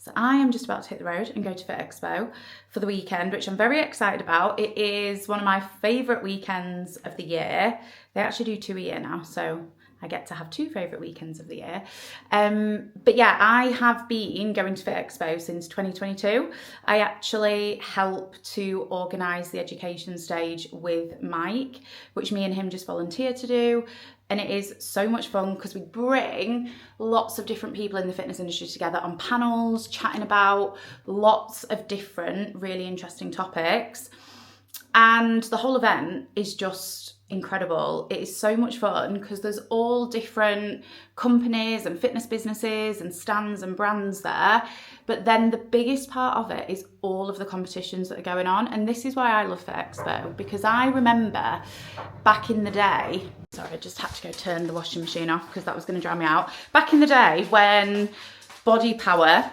So I am just about to hit the road and go to Fitexpo for the weekend, which I'm very excited about. It is one of my favourite weekends of the year. They actually do 2 a year now, so I get to have 2 favourite weekends of the year. But yeah, I have been going to Fitexpo since 2022. I actually help to organise the education stage with Mike, which me and him just volunteer to do. And it is so much fun because we bring lots of different people in the fitness industry together on panels, chatting about lots of different really interesting topics. And the whole event is just incredible. It is so much fun because there's all different companies and fitness businesses and stands and brands there. But then the biggest part of it is all of the competitions that are going on. And this is why I love Fitexpo, because I remember back in the day, sorry, I just had to go turn the washing machine off because that was going to drown me out. Back in the day when Body Power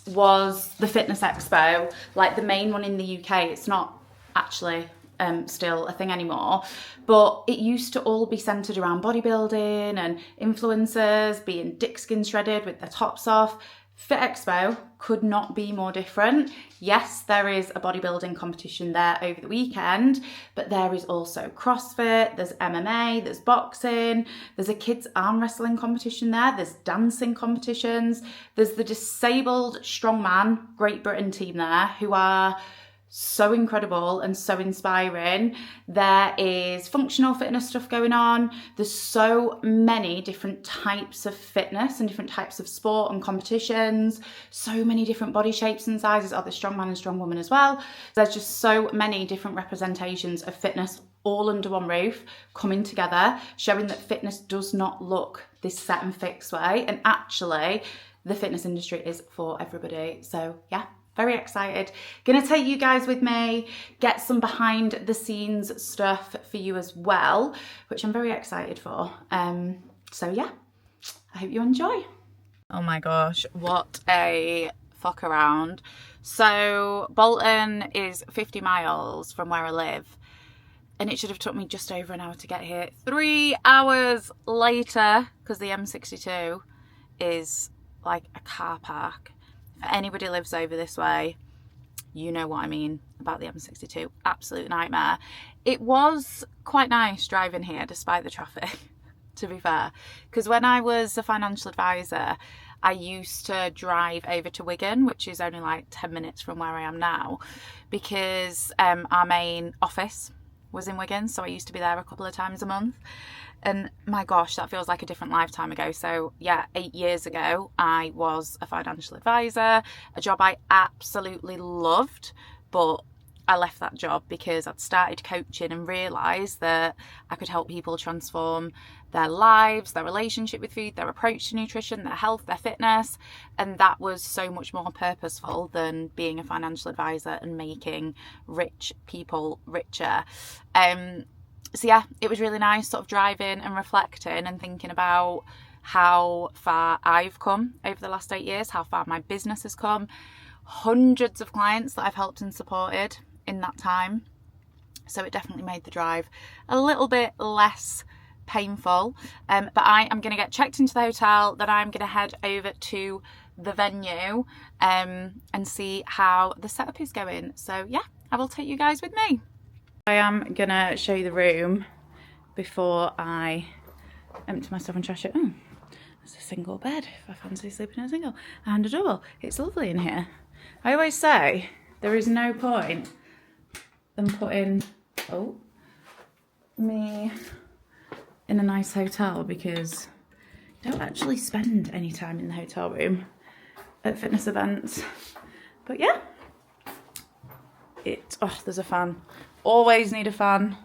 was the fitness expo, like the main one in the UK, it's not actually still a thing anymore, but it used to all be centered around bodybuilding and influencers being dick skin shredded with their tops off. Fitexpo could not be more different. Yes, there is a bodybuilding competition there over the weekend, but there is also CrossFit, there's MMA, there's boxing, there's a kids arm wrestling competition there, there's dancing competitions, there's the disabled strongman Great Britain team there who are so incredible and so inspiring. There is functional fitness stuff going on. There's so many different types of fitness and different types of sport and competitions. So many different body shapes and sizes. Oh, there's strongman and strongwoman as well. There's just so many different representations of fitness all under one roof coming together, showing that fitness does not look this set and fixed way. And actually, the fitness industry is for everybody. So yeah, very excited. Gonna take you guys with me, get some behind the scenes stuff for you as well, which I'm very excited for. So yeah, I hope you enjoy. Oh my gosh, what a fuck around. So Bolton is 50 miles from where I live, and it should have took me just over an hour to get here. 3 hours later, because the M62 is like a car park. If anybody lives over this way, you know what I mean about the M62. Absolute nightmare. It was quite nice driving here despite the traffic, to be fair. Because when I was a financial advisor, I used to drive over to Wigan, which is only like 10 minutes from where I am now, because our main office was in Wigan. So I used to be there a couple of times a month. And my gosh, that feels like a different lifetime ago. So yeah, 8 years ago, I was a financial advisor, a job I absolutely loved, but I left that job because I'd started coaching and realised that I could help people transform their lives, their relationship with food, their approach to nutrition, their health, their fitness. And that was so much more purposeful than being a financial advisor and making rich people richer. So yeah, it was really nice sort of driving and reflecting and thinking about how far I've come over the last 8 years, how far my business has come, hundreds of clients that I've helped and supported in that time. So it definitely made the drive a little bit less painful. But I am going to get checked into the hotel, then I'm going to head over to the venue and see how the setup is going. So yeah, I will take you guys with me. I am gonna show you the room before I empty my stuff and trash it. Oh, there's a single bed if I fancy sleeping in a single, and a double. It's lovely in here. I always say there is no point in putting me in a nice hotel because I don't actually spend any time in the hotel room at fitness events. But yeah, there's a fan. Always need a fan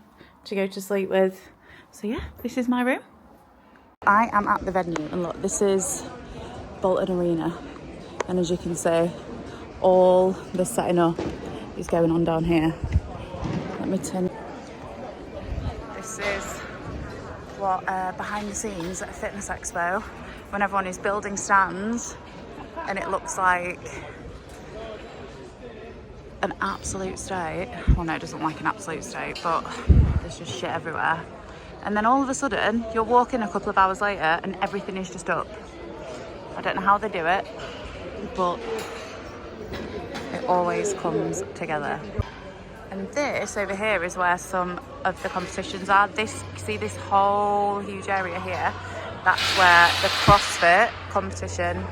to go to sleep with. So yeah, this is my room. I am at the venue, and look, this is Bolton Arena, and as you can see, all the setting up is going on down here. Let me turn. This is what behind the scenes at a fitness expo, when everyone is building stands, and it looks like an absolute state. Well, no, it doesn't look like an absolute state, but there's just shit everywhere. And then all of a sudden, you'll walk in a couple of hours later and everything is just up. I don't know how they do it, but It always comes together. And this over here is where some of the competitions are. See this whole huge area here? That's where the CrossFit competition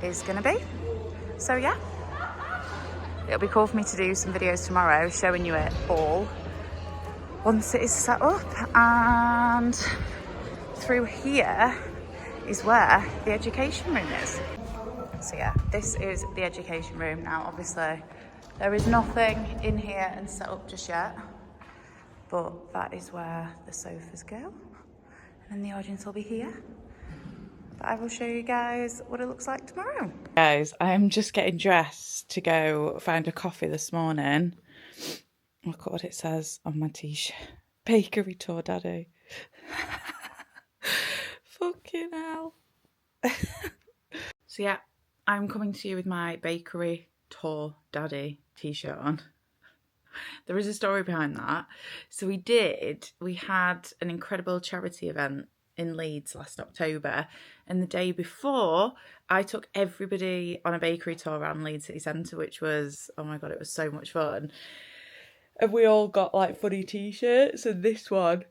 is gonna be. So yeah, it'll be cool for me to do some videos tomorrow showing you it all once it is set up. And through here is where the education room is. So yeah, this is the education room. Now obviously there is nothing in here and set up just yet, but that is where the sofas go, and the audience will be here. But I will show you guys what it looks like tomorrow. Guys, I'm just getting dressed to go find a coffee this morning. Look at what it says on my t-shirt. Bakery tour, Daddy. Fucking hell. So yeah, I'm coming to you with my bakery tour Daddy t-shirt on. There is a story behind that. So we had an incredible charity event in Leeds last October, and the day before I took everybody on a bakery tour around Leeds City Centre, which was, oh my god, it was so much fun. And we all got like funny t-shirts, and this one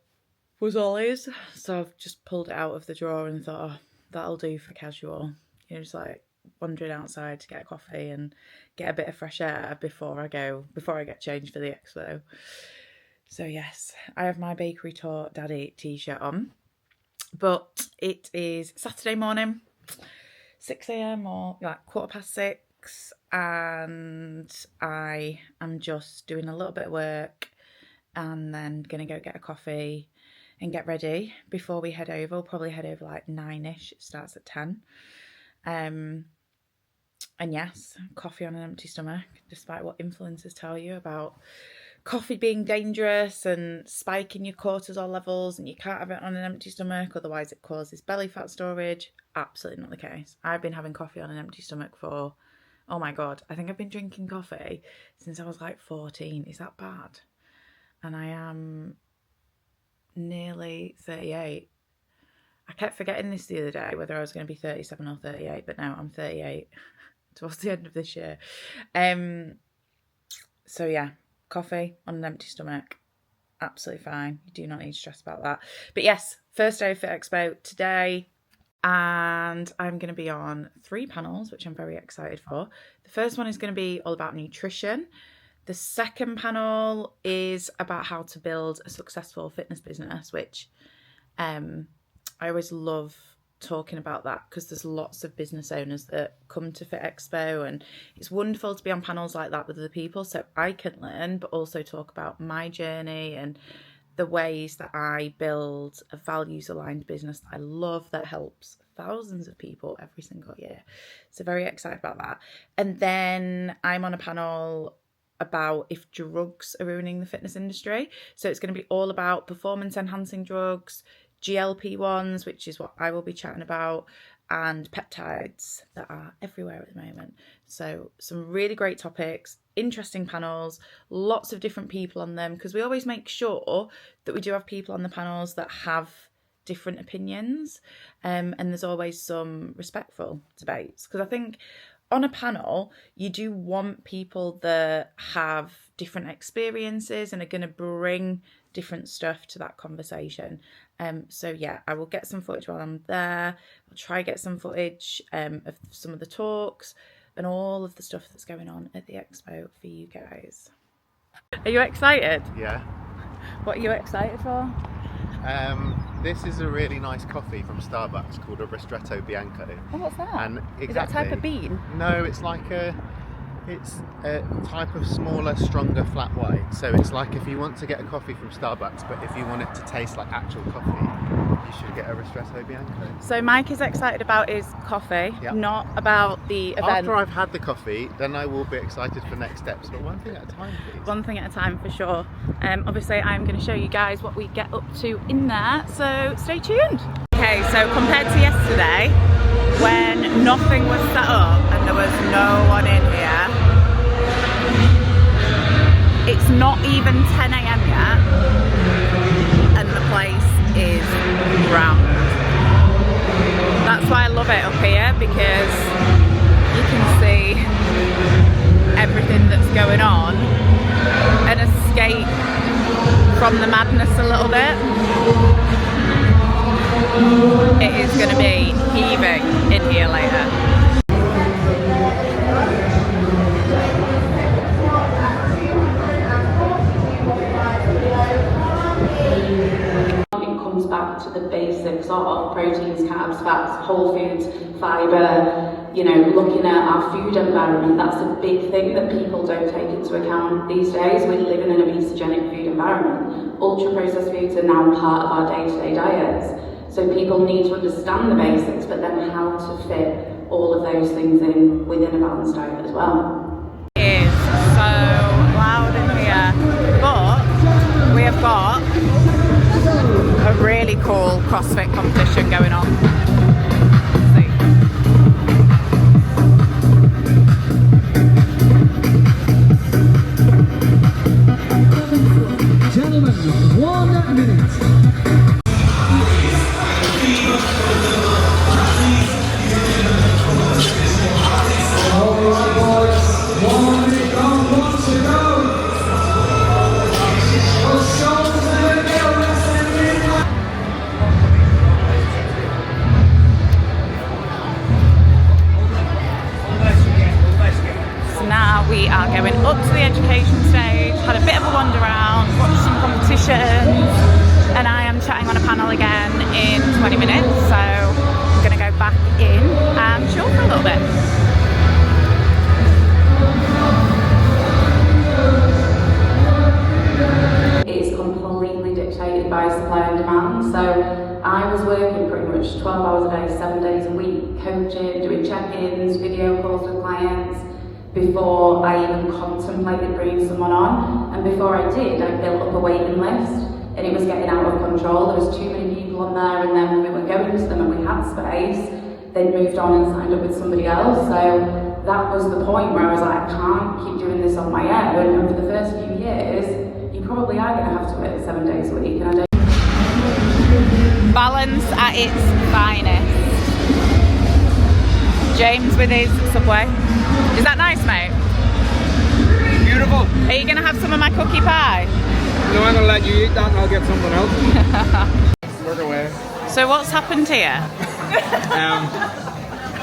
was Ollie's, so I've just pulled it out of the drawer and thought, oh, that'll do for casual, you know, just like wandering outside to get a coffee and get a bit of fresh air before I get changed for the expo. So yes, I have my bakery tour Daddy t-shirt on, but it is Saturday morning, 6 a.m. or like 6:15, and I am just doing a little bit of work and then gonna go get a coffee and get ready before we head over. We'll probably head over like 9ish. It starts at 10. And yes, coffee on an empty stomach, despite what influencers tell you about coffee being dangerous and spiking your cortisol levels, and you can't have it on an empty stomach, otherwise it causes belly fat storage. Absolutely not the case. I've been having coffee on an empty stomach for, oh my god, I think I've been drinking coffee since I was like 14. Is that bad? And I am nearly 38. I kept forgetting this the other day, whether I was going to be 37 or 38, but now I'm 38 towards the end of this year. So yeah, coffee on an empty stomach, absolutely fine. You do not need to stress about that. But yes, first day of Fitexpo today, and I'm going to be on 3 panels, which I'm very excited for. The first one is going to be all about nutrition. The second panel is about how to build a successful fitness business, which I always love talking about that, because there's lots of business owners that come to Fitexpo, and it's wonderful to be on panels like that with other people so I can learn, but also talk about my journey and the ways that I build a values aligned business that I love, that helps thousands of people every single year. So very excited about that. And then I'm on a panel about if drugs are ruining the fitness industry. So it's going to be all about performance enhancing drugs, GLP-1s, which is what I will be chatting about, and peptides that are everywhere at the moment. So some really great topics, interesting panels, lots of different people on them, because we always make sure that we do have people on the panels that have different opinions, and there's always some respectful debates, because I think on a panel you do want people that have different experiences and are going to bring different stuff to that conversation. So yeah, I will get some footage while I'm there. I'll try get some footage of some of the talks and all of the stuff that's going on at the expo for you guys. Are you excited? Yeah. What are you excited for? This is a really nice coffee from Starbucks called a Ristretto Bianco. Oh, what's that? And exactly, is that a type of bean? No, it's a type of smaller, stronger flat white. So it's like if you want to get a coffee from Starbucks, but if you want it to taste like actual coffee, you should get a Ristretto Bianco. So Mike is excited about his coffee, yep, not about the event. After I've had the coffee, then I will be excited for next steps, but one thing at a time, please. One thing at a time, for sure. Obviously I'm going to show you guys what we get up to in there, so stay tuned. Okay, so compared to yesterday, when nothing was set up and there was no one in here, it's not even 10 a.m. yet and the place is rammed. That's why I love it up here, because you can see carbs, fats, whole foods, fibre, you know, looking at our food environment. That's a big thing that people don't take into account these days. We're living in a obesogenic food environment. Ultra processed foods are now part of our day-to-day diets. So people need to understand the basics, but then how to fit all of those things in within a balanced diet as well. It is so loud in here, but we have got a really cool CrossFit competition going on. Gentlemen, 1 minute. Now we are going up to the education stage, had a bit of a wander around, watched some competitions, and I am chatting on a panel again in 20 minutes, so I'm going to go back in and chill for a little bit. It's completely dictated by supply and demand. So I was working pretty much 12 hours a day, 7 days a week, coaching, doing check-ins, video calls with clients, before I even contemplated bringing someone on. And before I did, I built up a waiting list, and it was getting out of control. There was too many people on there, and then when we were going to them and we had space, they'd moved on and signed up with somebody else. So that was the point where I was like, I can't keep doing this on my own. And for the first few years, you probably are going to have to work 7 days a week. And I don't. Balance at its finest. James with his Subway. Is that nice, mate? Beautiful. Are you going to have some of my cookie pie? No, I'm going to let you eat that and I'll get something else. Work away. So what's happened here?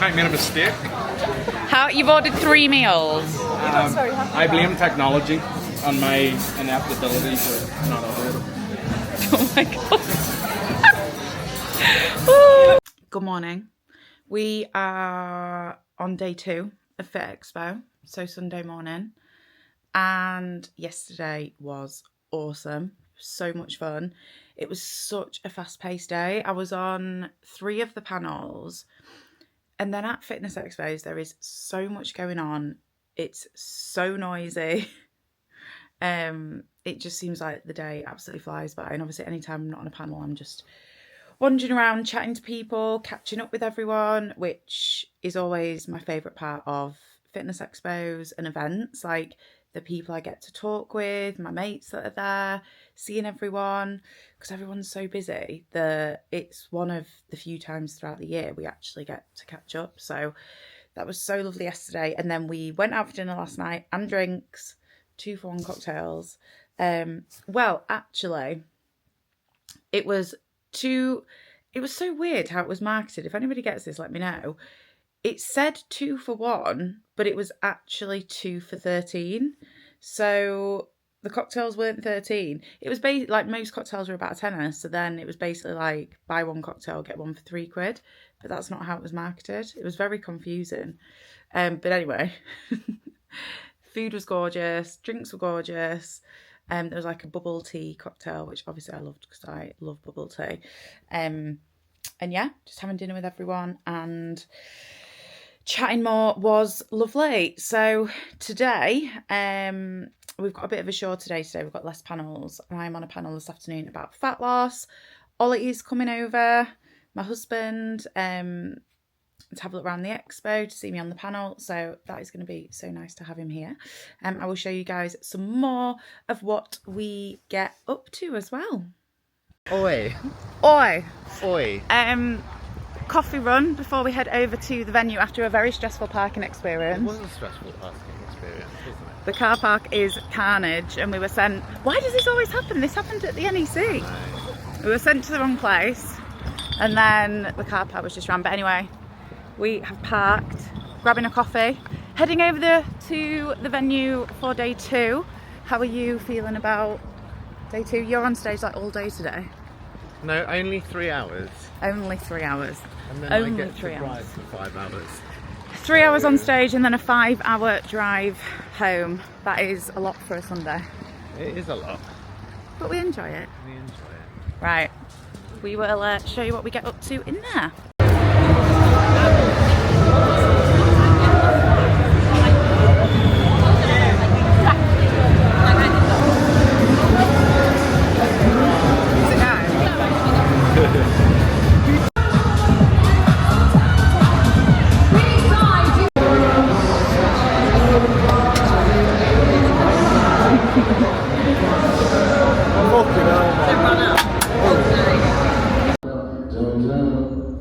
I made a mistake. How you've ordered 3 meals? I blame technology on my inept ability to not order it. Oh my god. Good morning. We are on day 2 of Fitexpo, so Sunday morning, and yesterday was awesome. So much fun. It was such a fast-paced day. I was on 3 of the panels, and then at Fitness Expos there is so much going on. It's so noisy. It just seems like the day absolutely flies by, and obviously anytime I'm not on a panel I'm just wandering around chatting to people, catching up with everyone, which is always my favourite part of Fitness Expos and events. Like the people I get to talk with, my mates that are there, seeing everyone, because everyone's so busy that it's one of the few times throughout the year we actually get to catch up. So that was so lovely yesterday. And then we went out for dinner last night and drinks, 2-for-1 cocktails. Well, actually, it was so weird how it was marketed. If anybody gets this, let me know. It said 2 for 1, but it was actually 2 for 13. So the cocktails weren't 13. It was basically like most cocktails were about a tenner. So then it was basically like buy 1 cocktail, get 1 for £3. But that's not how it was marketed. It was very confusing. But anyway, food was gorgeous. Drinks were gorgeous. There was like a bubble tea cocktail, which obviously I loved because I love bubble tea. And yeah, just having dinner with everyone and chatting more was lovely. So today, we've got a bit of a shorter day today. We've got less panels. I'm on a panel this afternoon about fat loss. Ollie is coming over, my husband, to have a look around the expo, to see me on the panel. So that is going to be so nice to have him here. I will show you guys some more of what we get up to as well. Oi. Oi. Oi. Coffee run before we head over to the venue after a very stressful parking experience. It was a stressful parking experience, wasn't it? The car park is carnage, and we were sent... Why does this always happen? This happened at the NEC. We were sent to the wrong place, and then the car park was just ran. But anyway, we have parked, grabbing a coffee, heading over to the venue for day 2. How are you feeling about day 2? You're on stage like all day today. No, only 3 hours. Only 3 hours. And then Only I get 3 to hours. drive for 5 hours. 3 hours on stage and then a 5-hour drive home. That is a lot for a Sunday. It is a lot. But we enjoy it. We enjoy it. Right, we will show you what we get up to in there.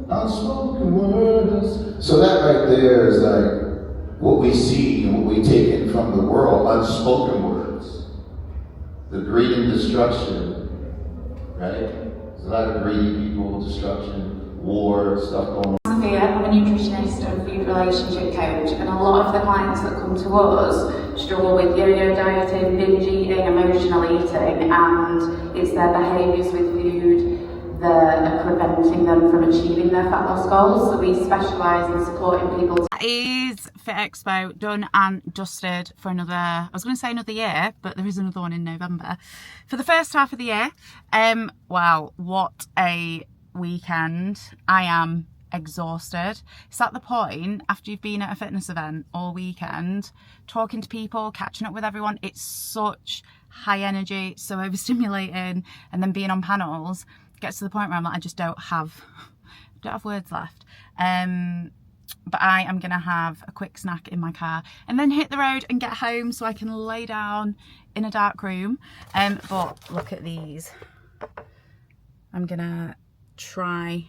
Unspoken words. So that right there is like what we see and what we take in from the world, unspoken words. The greed and destruction, right? There's a lot of greedy people, destruction, war, stuff going on. Sophia, I'm a nutritionist and food relationship coach, and a lot of the clients that come to us struggle with yo-yo dieting, binge eating, emotional eating, and it's their behaviours with food that are preventing them from achieving their fat loss goals. So we specialise in supporting people. That is Fitexpo done and dusted for another, I was going to say another year, but there is another one in November. For the first half of the year, wow, what a weekend. I am exhausted. It's at the point after you've been at a fitness event all weekend, talking to people, catching up with everyone, it's such high energy, so overstimulating, and then being on panels gets to the point where I'm like, I just don't have words left. But I am gonna have a quick snack in my car and then hit the road and get home so I can lay down in a dark room. But look at these. I'm gonna try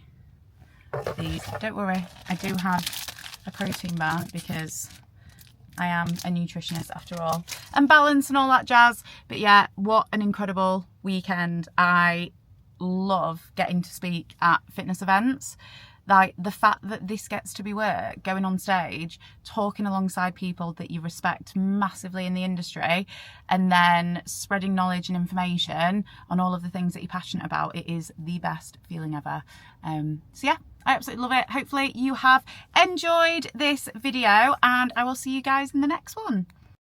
these. Don't worry, I do have a protein bar because I am a nutritionist after all, and balance and all that jazz. But yeah, what an incredible weekend. I love getting to speak at fitness events. Like the fact that this gets to be work, going on stage, talking alongside people that you respect massively in the industry, and then spreading knowledge and information on all of the things that you're passionate about, it is the best feeling ever. So yeah, I absolutely love it. Hopefully you have enjoyed this video, and I will see you guys in the next one.